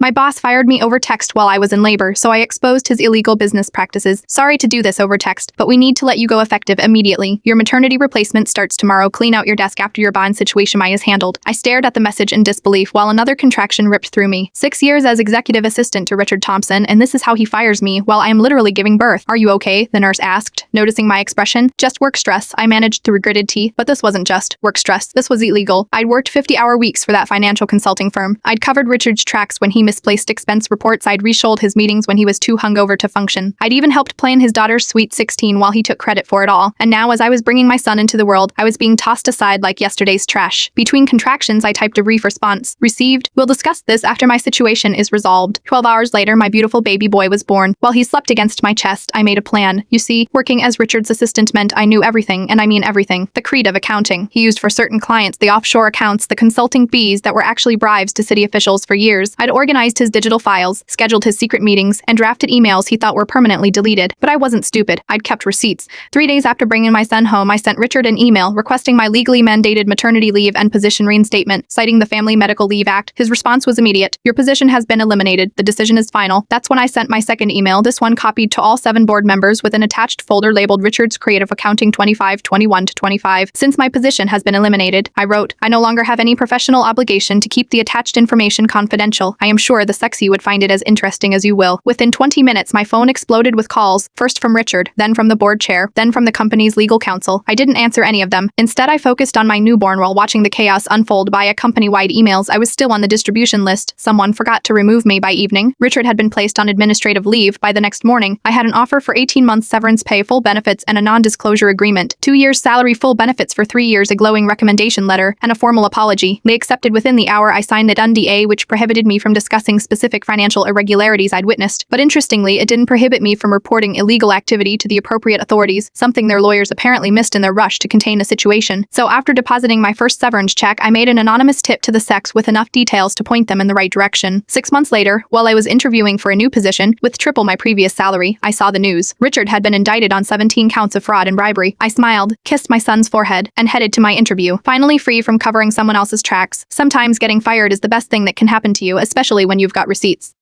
My boss fired me over text while I was in labor, so I exposed his illegal business practices. Sorry to do this over text, but we need to let you go effective immediately. Your maternity replacement starts tomorrow. Clean out your desk after your bond situation is handled. I stared at the message in disbelief while another contraction ripped through me. 6 years as executive assistant to Richard Thompson, and this is how he fires me while I am literally giving birth. Are you okay? The nurse asked, noticing my expression. Just work stress, I managed through gritted teeth. But this wasn't just work stress. This was illegal. I'd worked 50-hour weeks for that financial consulting firm. I'd covered Richard's tracks when he misplaced expense reports. I'd rescheduled his meetings when he was too hungover to function. I'd even helped plan his daughter's sweet 16 while he took credit for it all. And now, as I was bringing my son into the world, I was being tossed aside like yesterday's trash. Between contractions, I typed a brief response. Received. We'll discuss this after my situation is resolved. 12 hours later, my beautiful baby boy was born. While he slept against my chest, I made a plan. You see, working as Richard's assistant meant I knew everything, and I mean everything. The creed of accounting. He used for certain clients the offshore accounts, the consulting fees that were actually bribes to city officials for years. I'd organized his digital files, scheduled his secret meetings, and drafted emails he thought were permanently deleted. But I wasn't stupid. I'd kept receipts. 3 days after bringing my son home, I sent Richard an email requesting my legally mandated maternity leave and position reinstatement, citing the Family Medical Leave Act. His response was immediate. Your position has been eliminated. The decision is final. That's when I sent my second email, this one copied to all 7 board members with an attached folder labeled Richard's Creative Accounting 2021-25. Since my position has been eliminated, I wrote, I no longer have any professional obligation to keep the attached information confidential. I am sure the sexy would find it as interesting as you will. Within 20 minutes, my phone exploded with calls, first from Richard, then from the board chair, then from the company's legal counsel. I didn't answer any of them. Instead, I focused on my newborn while watching the chaos unfold via company-wide emails. I was still on the distribution list. Someone forgot to remove me by evening. Richard had been placed on administrative leave. By the next morning, I had an offer for 18 months severance pay, full benefits, and a non-disclosure agreement. 2 years salary, full benefits for 3 years, a glowing recommendation letter, and a formal apology. They accepted within the hour. I signed the NDA, which prohibited me from discussing specific financial irregularities I'd witnessed. But interestingly, it didn't prohibit me from reporting illegal activity to the appropriate authorities, something their lawyers apparently missed in their rush to contain the situation. So after depositing my first severance check, I made an anonymous tip to the sex with enough details to point them in the right direction. 6 months later, while I was interviewing for a new position, with triple my previous salary, I saw the news. Richard had been indicted on 17 counts of fraud and bribery. I smiled, kissed my son's forehead, and headed to my interview, finally free from covering someone else's tracks. Sometimes getting fired is the best thing that can happen to you, especially when you've got receipts.